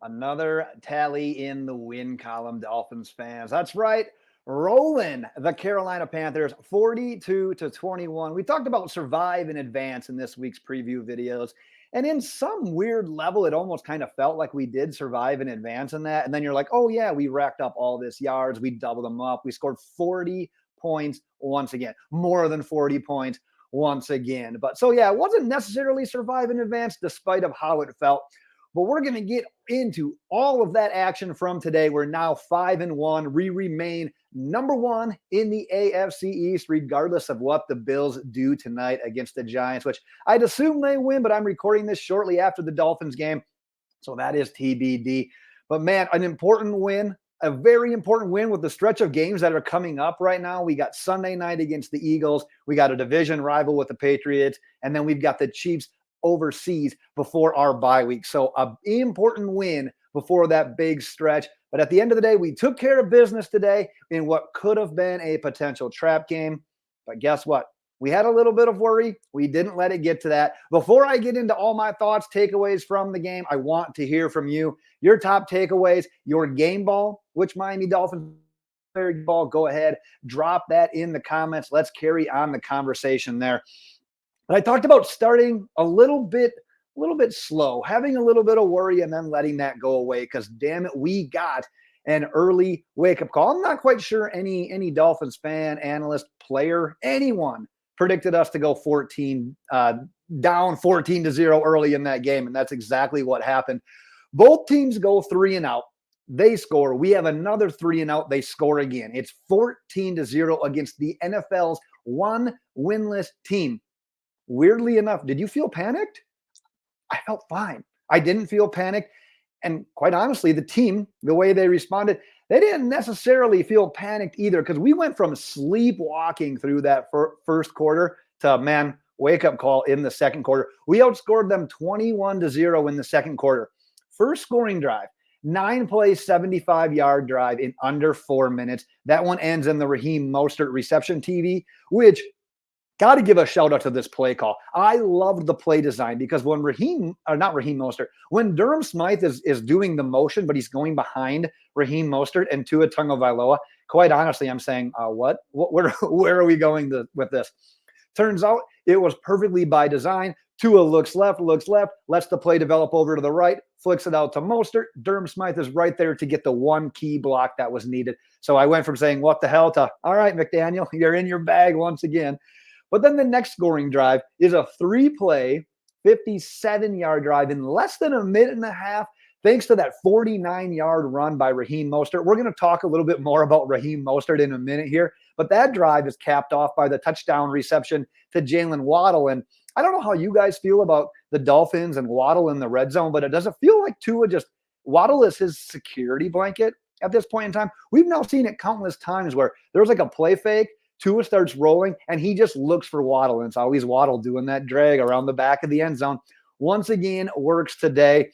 Another tally in the win column, Dolphins fans. That's right. Rolling the Carolina Panthers 42-21. We talked about survive in advance in this week's preview videos. And in some weird level, it almost kind of felt like we did survive in advance in that. And then you're like, oh, yeah, we racked up all this yards. We doubled them up. We scored 40 points once again, more than 40 points once again. But so, yeah, it wasn't necessarily survive in advance, despite of how it felt. But we're going to get into all of that action from today. We're now 5-1. We remain number one in the AFC East, regardless of what the Bills do tonight against the Giants, which I'd assume they win, but I'm recording this shortly after the Dolphins game. So that is TBD. But man, an important win, a very important win with the stretch of games that are coming up right now. We got Sunday night against the Eagles. We got a division rival with the Patriots. And then we've got the Chiefs overseas before our bye week. So an important win before that big stretch. But at the end of the day, we took care of business today in what could have been a potential trap game. But guess what? We had a little bit of worry. We didn't let it get to that. Before I get into all my thoughts, takeaways from the game, I want to hear from you. Your top takeaways, your game ball, which Miami Dolphins ball, go ahead, drop that in the comments. Let's carry on the conversation there. But I talked about starting a little bit slow, having a little bit of worry and then letting that go away because, damn it, we got an early wake-up call. I'm not quite sure any Dolphins fan, analyst, player, anyone predicted us to go down 14-0 early in that game, and that's exactly what happened. Both teams go 3-and-out. They score. We have another 3-and-out. They score again. It's 14-0 against the NFL's one winless team. Weirdly enough, did you feel panicked? I felt fine. I didn't feel panicked. And quite honestly, the team, the way they responded, they didn't necessarily feel panicked either because we went from sleepwalking through that first quarter to, man, wake-up call in the second quarter. We outscored them 21-0 in the second quarter. First scoring drive, 9-play, 75-yard drive in under 4 minutes. That one ends in the Raheem Mostert reception TV, which – got to give a shout out to this play call. I loved the play design because when when Durham Smythe is doing the motion, but he's going behind Raheem Mostert and Tua Tagovailoa, quite honestly, I'm saying, where are we going with this? Turns out it was perfectly by design. Tua looks left, lets the play develop over to the right, flicks it out to Mostert. Durham Smythe is right there to get the one key block that was needed. So I went from saying, what the hell, to, all right, McDaniel, you're in your bag once again. But then the next scoring drive is a 3-play, 57-yard drive in less than a minute and a half, thanks to that 49-yard run by Raheem Mostert. We're going to talk a little bit more about Raheem Mostert in a minute here, but that drive is capped off by the touchdown reception to Jaylen Waddle. And I don't know how you guys feel about the Dolphins and Waddle in the red zone, but it doesn't feel like Waddle is his security blanket at this point in time. We've now seen it countless times where there's like a play fake, Tua starts rolling, and he just looks for Waddle, and it's always Waddle doing that drag around the back of the end zone. Once again, works today.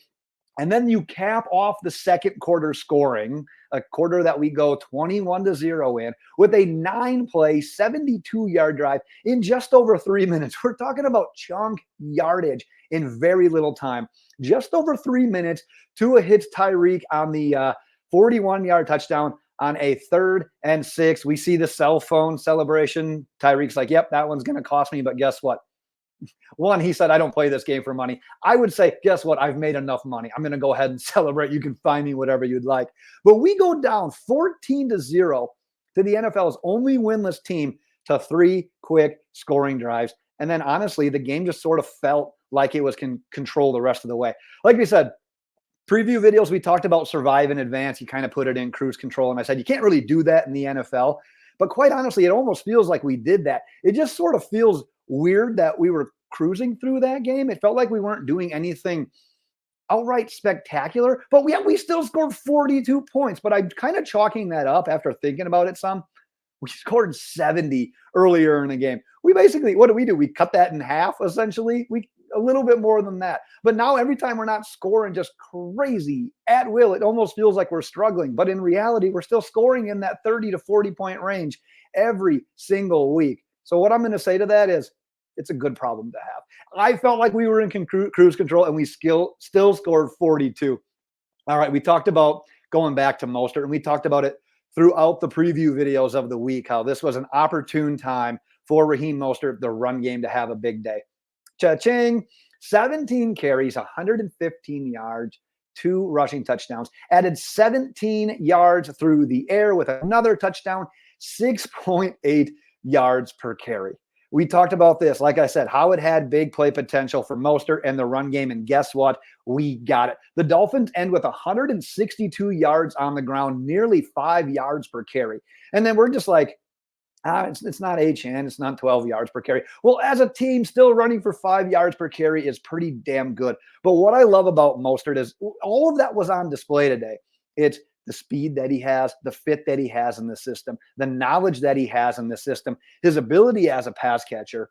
And then you cap off the second quarter scoring, a quarter that we go 21-0 in, with a 9-play, 72-yard drive in just over 3 minutes. We're talking about chunk yardage in very little time. Just over 3 minutes, Tua hits Tyreek on the 41-yard touchdown. On a 3rd and 6, we see the cell phone celebration. Tyreek's like, yep, that one's going to cost me. But guess what? One, he said, I don't play this game for money. I would say, guess what? I've made enough money. I'm going to go ahead and celebrate. You can find me whatever you'd like. But we go down 14-0 to the NFL's only winless team to 3 quick scoring drives. And then honestly, the game just sort of felt like it was control the rest of the way. Like we said, preview videos, we talked about survive in advance. You kind of put it in cruise control. And I said, you can't really do that in the NFL. But quite honestly, it almost feels like we did that. It just sort of feels weird that we were cruising through that game. It felt like we weren't doing anything outright spectacular. But we still scored 42 points. But I'm kind of chalking that up after thinking about it some. We scored 70 earlier in the game. We basically, what do? We cut that in half, essentially. A little bit more than that. But now every time we're not scoring just crazy at will, it almost feels like we're struggling. But in reality, we're still scoring in that 30 to 40 point range every single week. So what I'm going to say to that is it's a good problem to have. I felt like we were in cruise control and we still scored 42. All right, we talked about going back to Mostert, and we talked about it throughout the preview videos of the week, how this was an opportune time for Raheem Mostert, the run game, to have a big day. Cha-ching, 17 carries, 115 yards, 2 rushing touchdowns, added 17 yards through the air with another touchdown, 6.8 yards per carry. We talked about this, like I said, how it had big play potential for Mostert and the run game. And guess what? We got it. The Dolphins end with 162 yards on the ground, nearly 5 yards per carry. And then we're just like, it's not Achane. It's not 12 yards per carry. Well, as a team, still running for 5 yards per carry is pretty damn good. But what I love about Mostert is all of that was on display today. It's the speed that he has, the fit that he has in the system, the knowledge that he has in the system, his ability as a pass catcher.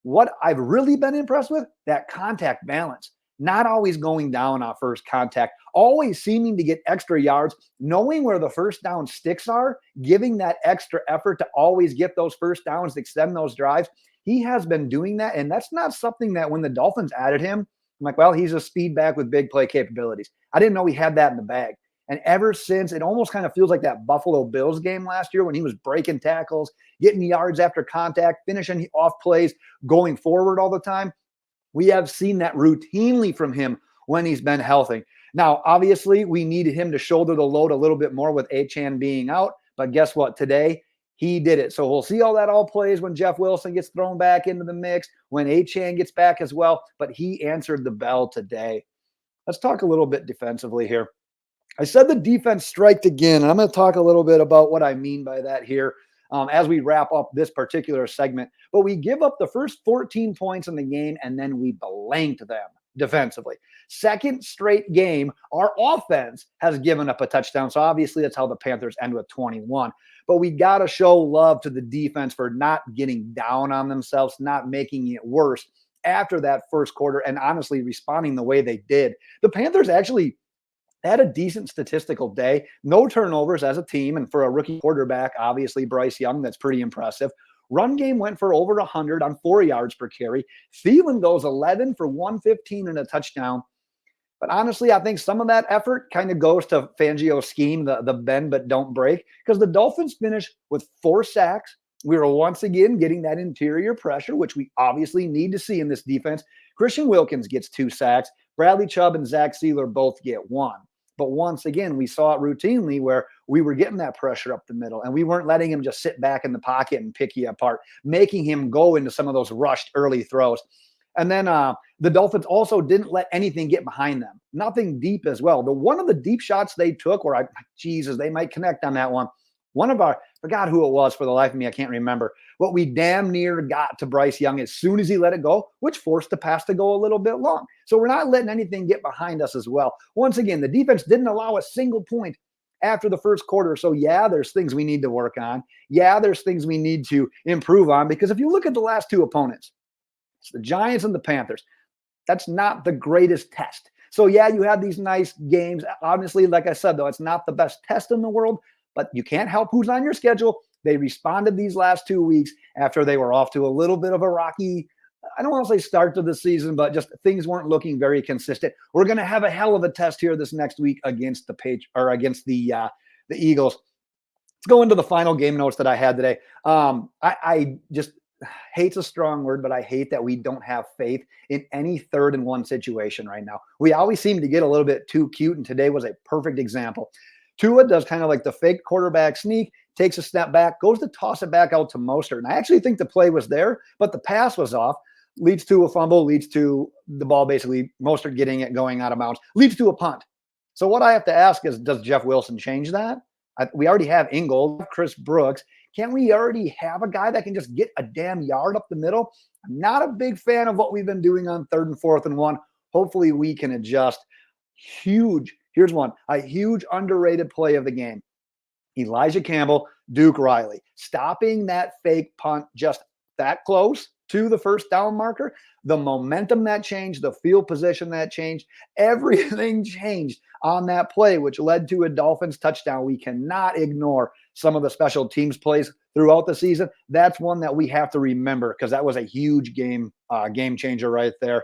What I've really been impressed with, that contact balance. Not always going down on first contact, always seeming to get extra yards, knowing where the first down sticks are, giving that extra effort to always get those first downs, extend those drives. He has been doing that, and that's not something that when the Dolphins added him, I'm like, well, he's a speed back with big play capabilities. I didn't know he had that in the bag. And ever since, it almost kind of feels like that Buffalo Bills game last year when he was breaking tackles, getting yards after contact, finishing off plays, going forward all the time. We have seen that routinely from him when he's been healthy. Now, obviously, we needed him to shoulder the load a little bit more with Achane being out. But guess what? Today, he did it. So we'll see how that all plays when Jeff Wilson gets thrown back into the mix, when Achane gets back as well. But he answered the bell today. Let's talk a little bit defensively here. I said the defense striked again, and I'm going to talk a little bit about what I mean by that here as we wrap up this particular segment. But we give up the first 14 points in the game, and then we blanked them defensively. Second straight game, our offense has given up a touchdown. So obviously that's how the Panthers end with 21. But we got to show love to the defense for not getting down on themselves, not making it worse after that first quarter, and honestly responding the way they did. The Panthers actually had a decent statistical day. No turnovers as a team. And for a rookie quarterback, obviously Bryce Young, that's pretty impressive. Run game went for over 100 on 4 yards per carry. Thielen goes 11 for 115 and a touchdown. But honestly, I think some of that effort kind of goes to Fangio's scheme, the bend but don't break, because the Dolphins finished with 4 sacks. We were once again getting that interior pressure, which we obviously need to see in this defense. Christian Wilkins gets 2 sacks. Bradley Chubb and Zach Sieler both get 1. But once again, we saw it routinely where we were getting that pressure up the middle and we weren't letting him just sit back in the pocket and pick you apart, making him go into some of those rushed early throws. And then the Dolphins also didn't let anything get behind them. Nothing deep as well. One of the deep shots they took where Jesus, they might connect on that one. One of our, forgot who it was for the life of me, I can't remember. But we damn near got to Bryce Young as soon as he let it go, which forced the pass to go a little bit long. So we're not letting anything get behind us as well. Once again, the defense didn't allow a single point after the first quarter. So yeah, there's things we need to work on. Yeah, there's things we need to improve on, because if you look at the last 2 opponents, it's the Giants and the Panthers. That's not the greatest test. So yeah, you had these nice games. Honestly, like I said, though, it's not the best test in the world, but you can't help who's on your schedule. They responded these last 2 weeks after they were off to a little bit of a rocky, I don't want to say start to the season, but just things weren't looking very consistent. We're going to have a hell of a test here this next week against the Eagles. Let's go into the final game notes that I had today. I just hate's a strong word, but I hate that we don't have faith in any 3rd and 1 situation right now. We always seem to get a little bit too cute, and today was a perfect example. Tua does kind of like the fake quarterback sneak, takes a step back, goes to toss it back out to Mostert. And I actually think the play was there, but the pass was off, leads to a fumble, leads to the ball basically, Mostert getting it going out of bounds, leads to a punt. So what I have to ask is, does Jeff Wilson change that? We already have Ingold, Chris Brooks. Can't we already have a guy that can just get a damn yard up the middle? I'm not a big fan of what we've been doing on 3rd and 4th and 1. Hopefully we can adjust. Here's one, a huge underrated play of the game. Elijah Campbell, Duke Riley, stopping that fake punt just that close to the first down marker. The momentum that changed, the field position that changed, everything changed on that play, which led to a Dolphins touchdown. We cannot ignore some of the special teams plays throughout the season. That's one that we have to remember because that was a huge game changer right there.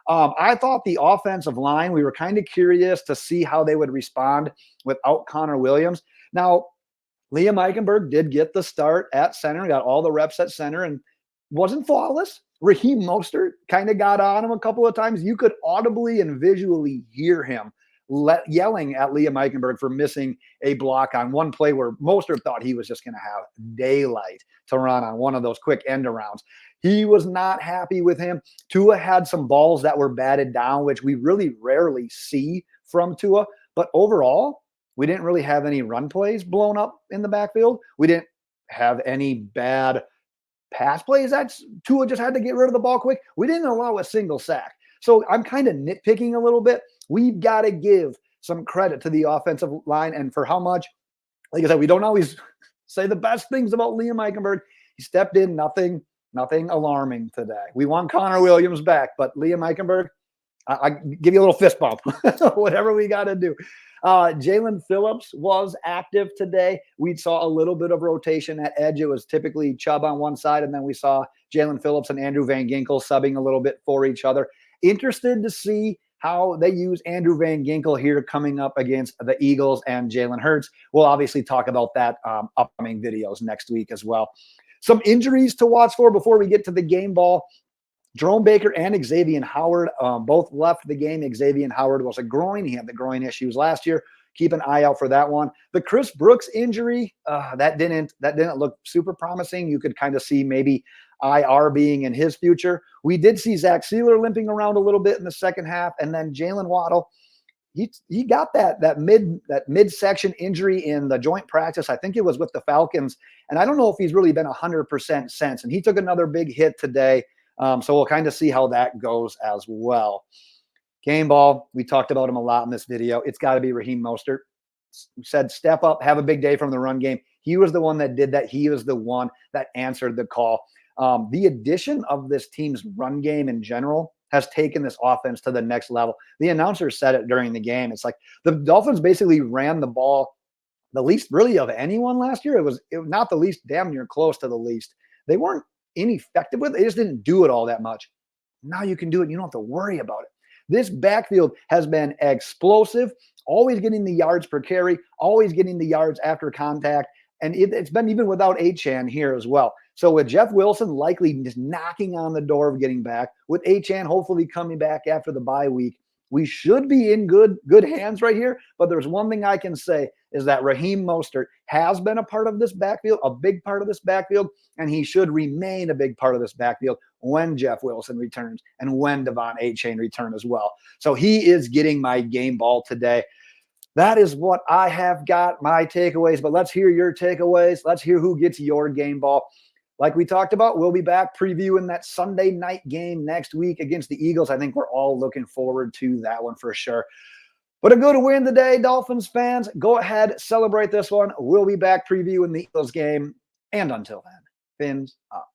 I thought the offensive line, we were kind of curious to see how they would respond without Connor Williams. Now, Liam Eichenberg did get the start at center, got all the reps at center, and wasn't flawless. Raheem Mostert kind of got on him a couple of times. You could audibly and visually hear him yelling at Liam Eichenberg for missing a block on one play where Mostert thought he was just going to have daylight to run on one of those quick end arounds. He was not happy with him. Tua had some balls that were batted down, which we really rarely see from Tua. But overall, we didn't really have any run plays blown up in the backfield. We didn't have any bad pass plays. That's Tua just had to get rid of the ball quick. We didn't allow a single sack. So I'm kind of nitpicking a little bit. We've got to give some credit to the offensive line, and for how much, like I said, we don't always say the best things about Liam Eichenberg. He stepped in, nothing alarming today. We want Connor Williams back, but Liam Eichenberg, I give you a little fist bump, whatever we got to do. Jalen Phillips was active today. We saw a little bit of rotation at edge. It was typically Chubb on one side, and then we saw Jalen Phillips and Andrew Van Ginkel subbing a little bit for each other. Interested to see how they use Andrew Van Ginkel here coming up against the Eagles and Jalen Hurts. We'll obviously talk about that upcoming videos next week as well. Some injuries to watch for before we get to the game ball. Jerome Baker and Xavier Howard both left the game. Xavier Howard was a groin. He had the groin issues last year. Keep an eye out for that one. The Chris Brooks injury, that didn't look super promising. You could kind of see maybe IR being in his future. We did see Zach Sieler limping around a little bit in the second half, and then Jaylen Waddle, he got that midsection injury in the joint practice. I think it was with the Falcons, and I don't know if he's really been 100% since. And he took another big hit today, so we'll kind of see how that goes as well. Game ball, we talked about him a lot in this video. It's got to be Raheem Mostert. Said step up, have a big day from the run game. He was the one that did that. He was the one that answered the call. The addition of this team's run game in general has taken this offense to the next level. The announcer said it during the game. It's like the Dolphins basically ran the ball the least really of anyone last year. It was not the least, damn near close to the least. They weren't ineffective with it. They just didn't do it all that much. Now you can do it. You don't have to worry about it. This backfield has been explosive, always getting the yards per carry, always getting the yards after contact. And it's been even without Achane here as well. So with Jeff Wilson likely just knocking on the door of getting back, with Achane hopefully coming back after the bye week, we should be in good hands right here. But there's one thing I can say is that Raheem Mostert has been a part of this backfield, a big part of this backfield, and he should remain a big part of this backfield when Jeff Wilson returns and when Devon Achane return as well. So he is getting my game ball today. That is what I have got, my takeaways. But let's hear your takeaways. Let's hear who gets your game ball. Like we talked about, we'll be back previewing that Sunday night game next week against the Eagles. I think we're all looking forward to that one for sure. But a good win today, Dolphins fans. Go ahead, celebrate this one. We'll be back previewing the Eagles game. And until then, fins up.